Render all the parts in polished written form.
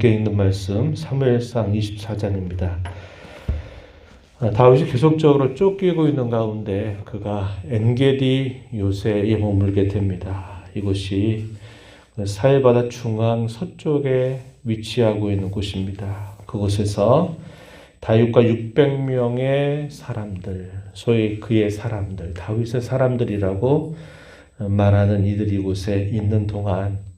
함께 읽는 말씀 사무엘상 24장입니다. 다윗이 계속적으로 쫓기고 있는 가운데 그가 엔게디 요새에 머물게 됩니다. 이곳이 사해바다 중앙 서쪽에 위치하고 있는 곳입니다. 그곳에서 다윗과 600명의 사람들, 소위 그의 사람들, 다윗의 사람들이라고 말하는 이들이 이곳에 있는 동안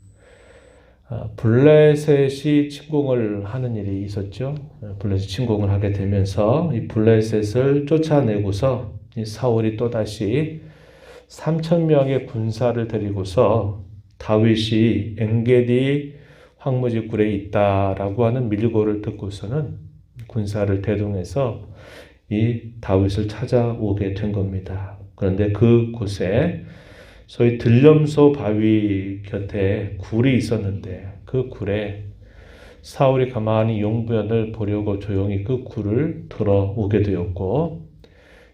블레셋이 침공을 하는 일이 있었죠. 블레셋 침공을 하게 되면서 이 블레셋을 쫓아내고서 이 사울이 또다시 3,000명의 군사를 데리고서 다윗이 엔게디 황무지 굴에 있다라고 하는 밀고를 듣고서는 군사를 대동해서 이 다윗을 찾아오게 된 겁니다. 그런데 그곳에 소위 들염소 바위 곁에 굴이 있었는데 그 굴에 사울이 가만히 용변을 보려고 조용히 그 굴을 들어오게 되었고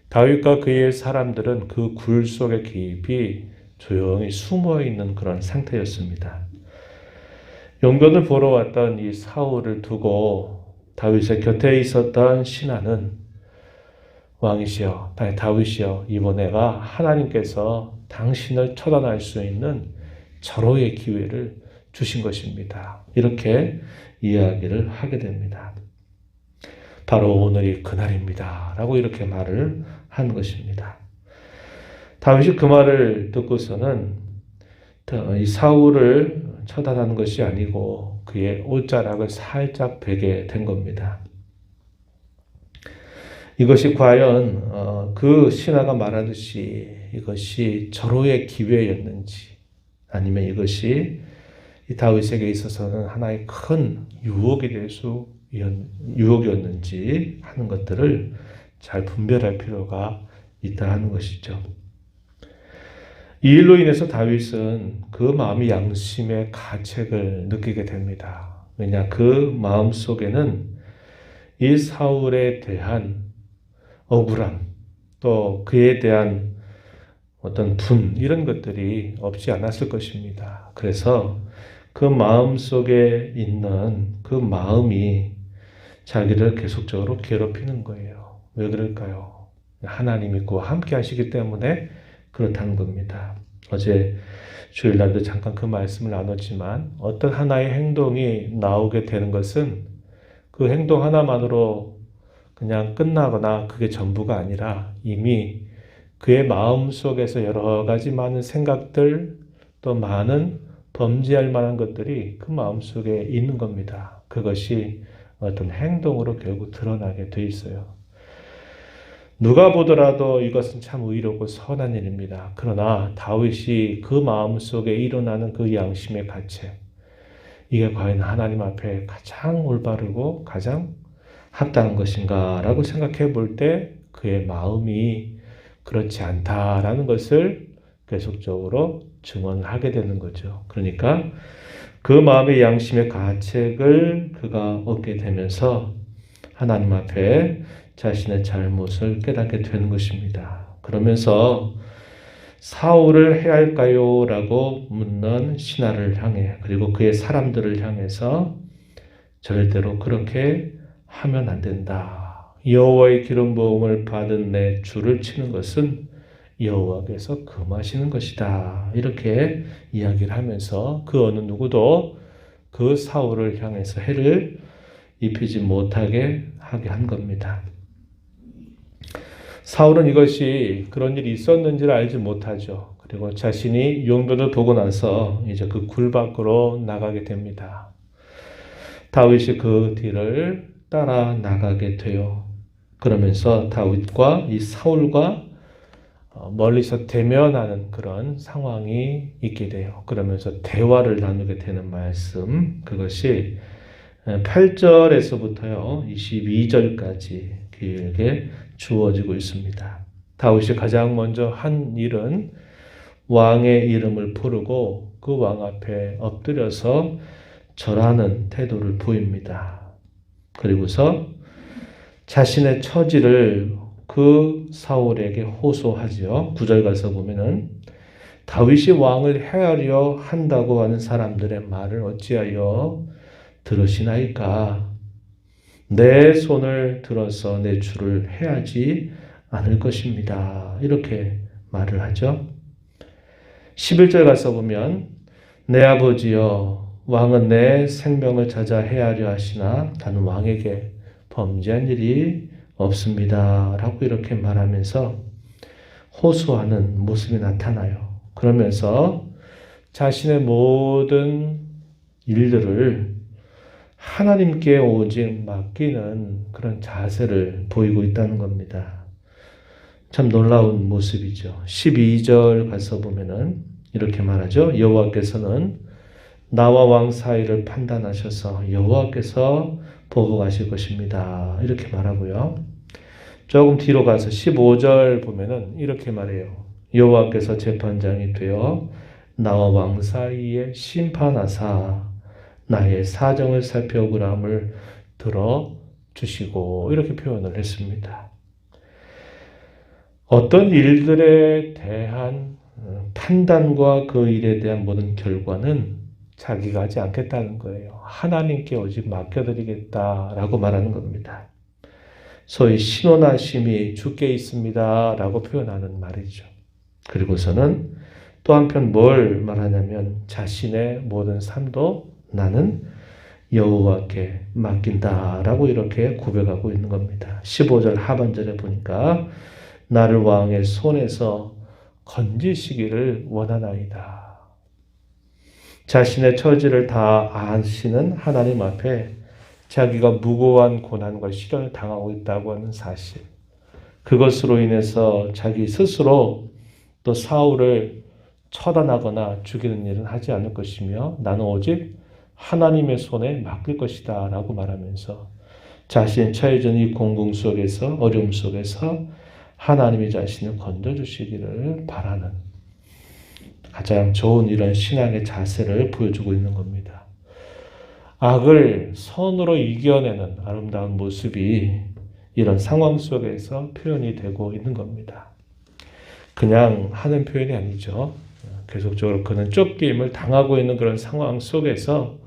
다윗과 그의 사람들은 그 굴 속에 깊이 조용히 숨어 있는 그런 상태였습니다. 용변을 보러 왔던 이 사울을 두고 다윗의 곁에 있었던 신하는 왕이시여, 다윗이여, 이번에가 하나님께서 당신을 처단할 수 있는 절호의 기회를 주신 것입니다. 이렇게 이야기를 하게 됩니다. 바로 오늘이 그날입니다. 라고 이렇게 말을 한 것입니다. 다윗이 그 말을 듣고서는 이 사울을 처단하는 것이 아니고 그의 옷자락을 살짝 베게 된 겁니다. 이것이 과연 그 신하가 말하듯이 이것이 절호의 기회였는지 아니면 이것이 이 다윗에게 있어서는 하나의 큰 유혹이었는지 하는 것들을 잘 분별할 필요가 있다 하는 것이죠. 이 일로 인해서 다윗은 그 마음의 양심의 가책을 느끼게 됩니다. 왜냐, 그 마음 속에는 이 사울에 대한 억울함, 또 그에 대한 어떤 분, 이런 것들이 없지 않았을 것입니다. 그래서 그 마음 속에 있는 그 마음이 자기를 계속적으로 괴롭히는 거예요. 왜 그럴까요? 하나님이 그와 함께 하시기 때문에 그렇다는 겁니다. 어제 주일날도 잠깐 그 말씀을 나눴지만 어떤 하나의 행동이 나오게 되는 것은 그 행동 하나만으로 그냥 끝나거나 그게 전부가 아니라 이미 그의 마음 속에서 여러 가지 많은 생각들 또 많은 범죄할 만한 것들이 그 마음 속에 있는 겁니다. 그것이 어떤 행동으로 결국 드러나게 돼 있어요. 누가 보더라도 이것은 참 의롭고 선한 일입니다. 그러나 다윗이 그 마음 속에 일어나는 그 양심의 가책, 이게 과연 하나님 앞에 가장 올바르고 가장 합당한 것인가 라고 생각해 볼 때 그의 마음이 그렇지 않다라는 것을 계속적으로 증언을 하게 되는 거죠. 그러니까 그 마음의 양심의 가책을 그가 얻게 되면서 하나님 앞에 자신의 잘못을 깨닫게 되는 것입니다. 그러면서 사울을 해야 할까요? 라고 묻는 신하를 향해 그리고 그의 사람들을 향해서 절대로 그렇게 하면 안 된다. 여호와의 기름 부음을 받은 내 주를 치는 것은 여호와께서 금하시는 것이다. 이렇게 이야기를 하면서 그 어느 누구도 그 사울을 향해서 해를 입히지 못하게 하게 한 겁니다. 사울은 이것이 그런 일이 있었는지를 알지 못하죠. 그리고 자신이 용변을 보고 나서 이제 그 굴 밖으로 나가게 됩니다. 다윗이 그 뒤를 따라 나가게 돼요. 그러면서 다윗과 이 사울과 멀리서 대면하는 그런 상황이 있게 돼요. 그러면서 대화를 나누게 되는 말씀, 그것이 8절에서부터요 22절까지 길게 주어지고 있습니다. 다윗이 가장 먼저 한 일은 왕의 이름을 부르고 그 왕 앞에 엎드려서 절하는 태도를 보입니다. 그리고서 자신의 처지를 그 사울에게 호소하지요. 9절 가서 보면은 다윗이 왕을 해하려 한다고 하는 사람들의 말을 어찌하여 들으시나이까 내 손을 들어서 내 주를 해하지 않을 것입니다. 이렇게 말을 하죠. 11절 가서 보면 내 아버지여 왕은 내 생명을 찾아 해하려 하시나 나는 왕에게 범죄한 일이 없습니다. 라고 이렇게 말하면서 호소하는 모습이 나타나요. 그러면서 자신의 모든 일들을 하나님께 오직 맡기는 그런 자세를 보이고 있다는 겁니다. 참 놀라운 모습이죠. 12절 가서 보면은 이렇게 말하죠. 여호와께서는 나와 왕 사이를 판단하셔서 여호와께서 보복하실 것입니다. 이렇게 말하고요. 조금 뒤로 가서 15절 보면은 이렇게 말해요. 여호와께서 재판장이 되어 나와 왕 사이에 심판하사 나의 사정을 살펴 억울함을 들어주시고 이렇게 표현을 했습니다. 어떤 일들에 대한 판단과 그 일에 대한 모든 결과는 자기가 하지 않겠다는 거예요. 하나님께 오직 맡겨드리겠다라고 말하는 겁니다. 소위 신원하심이 주께 있습니다 라고 표현하는 말이죠. 그리고서는 또 한편 뭘 말하냐면 자신의 모든 삶도 나는 여호와께 맡긴다라고 이렇게 고백하고 있는 겁니다. 15절 하반절에 보니까 나를 왕의 손에서 건지시기를 원하나이다. 자신의 처지를 다 아시는 하나님 앞에 자기가 무고한 고난과 시련을 당하고 있다고 하는 사실, 그것으로 인해서 자기 스스로 또 사울을 처단하거나 죽이는 일은 하지 않을 것이며 나는 오직 하나님의 손에 맡길 것이다 라고 말하면서 자신이 처해진 이 공공 속에서 어려움 속에서 하나님이 자신을 건져주시기를 바라는 가장 좋은 이런 신앙의 자세를 보여주고 있는 겁니다. 악을 선으로 이겨내는 아름다운 모습이 이런 상황 속에서 표현이 되고 있는 겁니다. 그냥 하는 표현이 아니죠. 계속적으로 그는 쫓김을 당하고 있는 그런 상황 속에서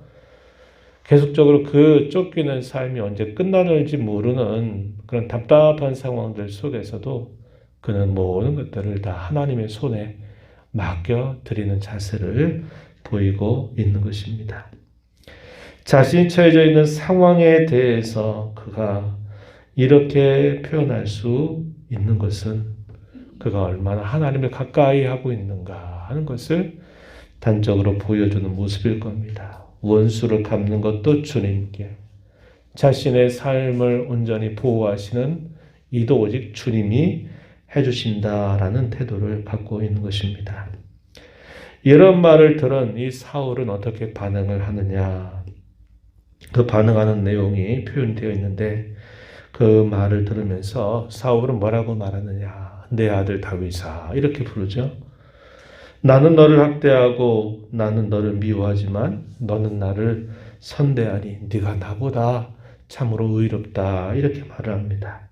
계속적으로 그 쫓기는 삶이 언제 끝나는지 모르는 그런 답답한 상황들 속에서도 그는 모든 것들을 다 하나님의 손에 맡겨드리는 자세를 보이고 있는 것입니다. 자신이 처해져 있는 상황에 대해서 그가 이렇게 표현할 수 있는 것은 그가 얼마나 하나님을 가까이 하고 있는가 하는 것을 단적으로 보여주는 모습일 겁니다. 원수를 갚는 것도 주님께, 자신의 삶을 온전히 보호하시는 이도 오직 주님이 해주신다라는 태도를 갖고 있는 것입니다. 이런 말을 들은 이 사울은 어떻게 반응을 하느냐? 그 반응하는 내용이 표현되어 있는데 그 말을 들으면서 사울은 뭐라고 말하느냐? 내 아들 다윗아 이렇게 부르죠. 나는 너를 학대하고 나는 너를 미워하지만 너는 나를 선대하니 네가 나보다 참으로 의롭다 이렇게 말을 합니다.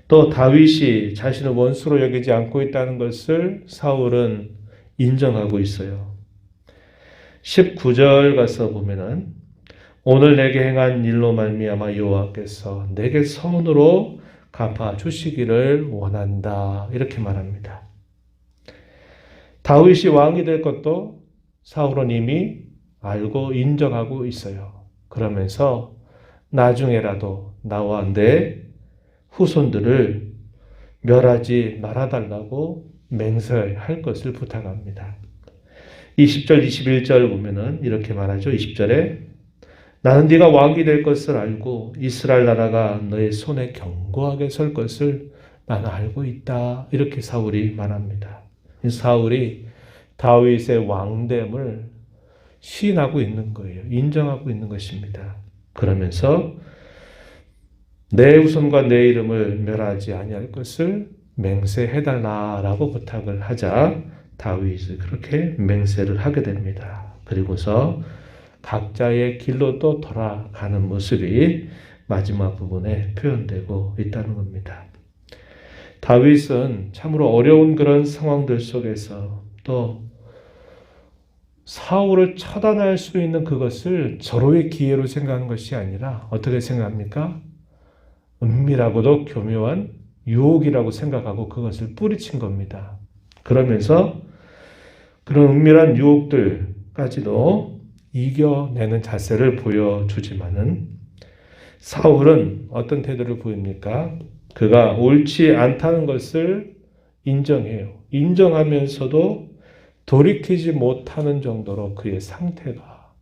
또 다윗이 자신을 원수로 여기지 않고 있다는 것을 사울은 인정하고 있어요. 19절 가서 보면은 오늘 내게 행한 일로 말미암아 여호와께서 내게 선으로 갚아 주시기를 원한다 이렇게 말합니다. 다윗이 왕이 될 것도 사울은 이미 알고 인정하고 있어요. 그러면서 나중에라도 나와 내 후손들을 멸하지 말아달라고 맹세할 것을 부탁합니다. 20절, 21절 보면은 이렇게 말하죠. 20절에 나는 네가 왕이 될 것을 알고 이스라엘 나라가 너의 손에 견고하게 설 것을 나는 알고 있다. 이렇게 사울이 말합니다. 사울이 다윗의 왕됨을 시인하고 있는 거예요. 인정하고 있는 것입니다. 그러면서 내 후손과 내 이름을 멸하지 아니할 것을 맹세해달라라고 부탁을 하자 다윗이 그렇게 맹세를 하게 됩니다. 그리고서 각자의 길로 또 돌아가는 모습이 마지막 부분에 표현되고 있다는 겁니다. 다윗은 참으로 어려운 그런 상황들 속에서 또 사울을 처단할 수 있는 그것을 절호의 기회로 생각하는 것이 아니라 어떻게 생각합니까? 은밀하고도 교묘한 유혹이라고 생각하고 그것을 뿌리친 겁니다. 그러면서 그런 은밀한 유혹들까지도 이겨내는 자세를 보여주지만은 사울은 어떤 태도를 보입니까? 그가 옳지 않다는 것을 인정해요. 인정하면서도 돌이키지 못하는 정도로 그의 상태가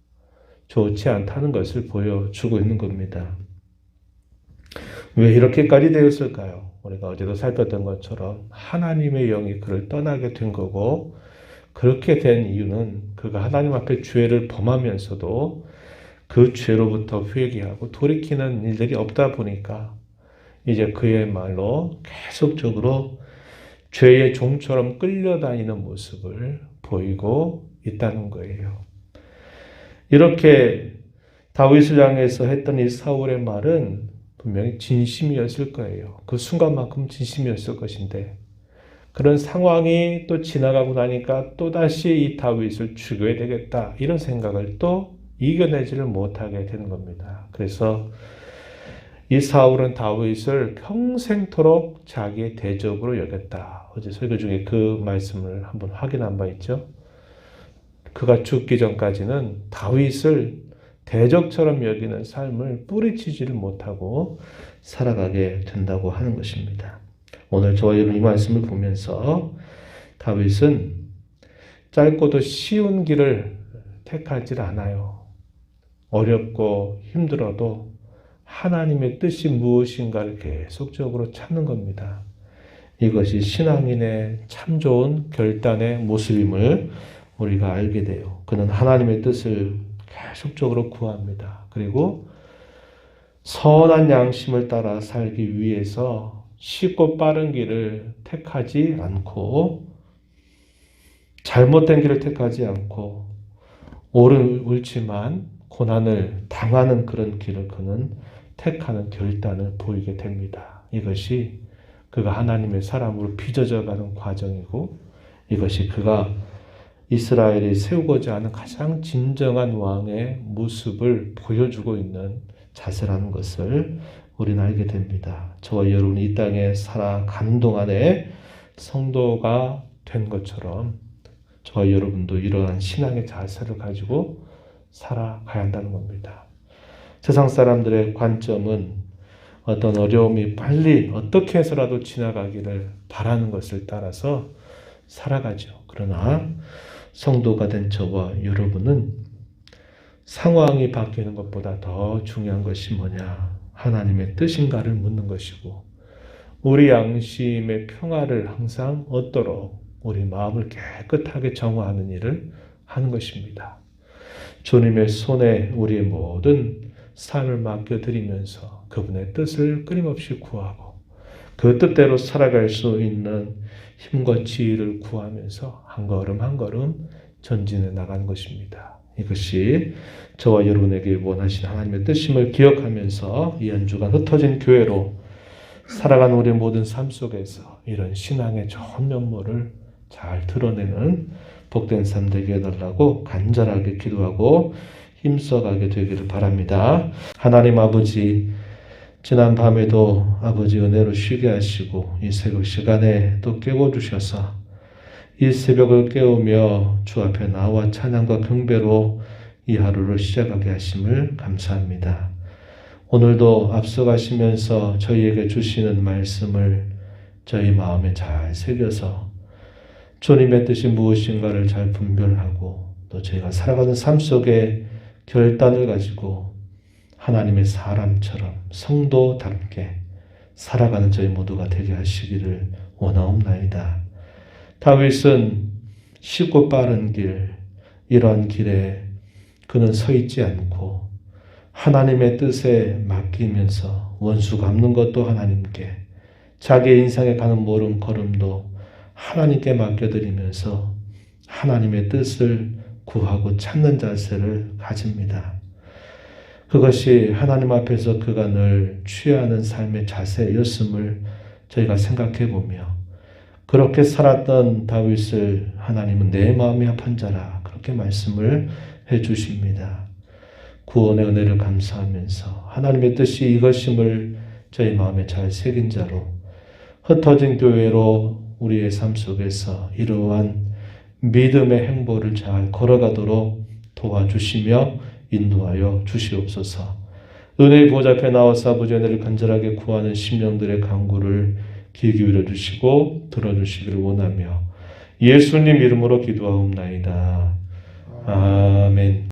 좋지 않다는 것을 보여주고 있는 겁니다. 왜 이렇게까지 되었을까요? 우리가 어제도 살폈던 것처럼 하나님의 영이 그를 떠나게 된 거고, 그렇게 된 이유는 그가 하나님 앞에 죄를 범하면서도 그 죄로부터 회개하고 돌이키는 일들이 없다 보니까 이제 그의말로 계속적으로 죄의 종처럼 끌려다니는 모습을 보이고 있다는 거예요. 이렇게 다윗을 향해서 했던 이 사울의 말은 분명히 진심이었을 거예요. 그 순간만큼 진심이었을 것인데 그런 상황이 또 지나가고 나니까 또다시 이 다윗을 죽여야 되겠다 이런 생각을 또 이겨내지를 못하게 되는 겁니다. 그래서 이 사울은 다윗을 평생토록 자기의 대적으로 여겼다. 어제 설교 중에 그 말씀을 한번 확인한 바 있죠. 그가 죽기 전까지는 다윗을 대적처럼 여기는 삶을 뿌리치지를 못하고 살아가게 된다고 하는 것입니다. 오늘 저와 여러분 이 말씀을 보면서 다윗은 짧고도 쉬운 길을 택하지 않아요. 어렵고 힘들어도 하나님의 뜻이 무엇인가를 계속적으로 찾는 겁니다. 이것이 신앙인의 참 좋은 결단의 모습임을 우리가 알게 돼요. 그는 하나님의 뜻을 계속적으로 구합니다. 그리고 선한 양심을 따라 살기 위해서 쉽고 빠른 길을 택하지 않고 잘못된 길을 택하지 않고 옳지만 고난을 당하는 그런 길을 그는 택하는 결단을 보이게 됩니다. 이것이 그가 하나님의 사람으로 빚어져가는 과정이고 이것이 그가 이스라엘이 세우고자 하는 가장 진정한 왕의 모습을 보여주고 있는 자세라는 것을 우리는 알게 됩니다. 저와 여러분이 이 땅에 살아가는 동안에 성도가 된 것처럼 저와 여러분도 이러한 신앙의 자세를 가지고 살아가야 한다는 겁니다. 세상 사람들의 관점은 어떤 어려움이 빨리 어떻게 해서라도 지나가기를 바라는 것을 따라서 살아가죠. 그러나 성도가 된 저와 여러분은 상황이 바뀌는 것보다 더 중요한 것이 뭐냐? 하나님의 뜻인가를 묻는 것이고 우리 양심의 평화를 항상 얻도록 우리 마음을 깨끗하게 정화하는 일을 하는 것입니다. 주님의 손에 우리의 모든 삶을 맡겨드리면서 그분의 뜻을 끊임없이 구하고 그 뜻대로 살아갈 수 있는 힘과 지혜를 구하면서 한 걸음 한 걸음 전진해 나가는 것입니다. 이것이 저와 여러분에게 원하신 하나님의 뜻임을 기억하면서 이 한 주간 흩어진 교회로 살아가는 우리의 모든 삶 속에서 이런 신앙의 좋은 면모를 잘 드러내는 복된 삶 되게 해달라고 간절하게 기도하고 힘써가게 되기를 바랍니다. 하나님 아버지, 지난 밤에도 아버지 은혜로 쉬게 하시고 이 새벽 시간에 또 깨워주셔서 이 새벽을 깨우며 주 앞에 나와 찬양과 경배로 이 하루를 시작하게 하심을 감사합니다. 오늘도 앞서가시면서 저희에게 주시는 말씀을 저희 마음에 잘 새겨서 주님의 뜻이 무엇인가를 잘 분별하고 또 저희가 살아가는 삶 속에 결단을 가지고 하나님의 사람처럼 성도답게 살아가는 저희 모두가 되게 하시기를 원하옵나이다. 다윗은 쉽고 빠른 길, 이러한 길에 그는 서 있지 않고 하나님의 뜻에 맡기면서 원수 갚는 것도 하나님께, 자기의 인생에 가는 모든 걸음도 하나님께 맡겨드리면서 하나님의 뜻을 구하고 찾는 자세를 가집니다. 그것이 하나님 앞에서 그가 늘 취하는 삶의 자세였음을 저희가 생각해 보며 그렇게 살았던 다윗을 하나님은 내 마음이 합한 자라 그렇게 그렇게 말씀을 해 주십니다. 구원의 은혜를 감사하면서 하나님의 뜻이 이것임을 저희 마음에 잘 새긴 자로 흩어진 교회로 우리의 삶 속에서 이러한 믿음의 행보를 잘 걸어가도록 도와주시며 인도하여 주시옵소서. 은혜의 보좌 앞에 나와서 아버지의 은혜를 간절하게 구하는 심령들의 간구를 귀 기울여 주시고 들어주시기를 원하며 예수님 이름으로 기도하옵나이다. 아멘.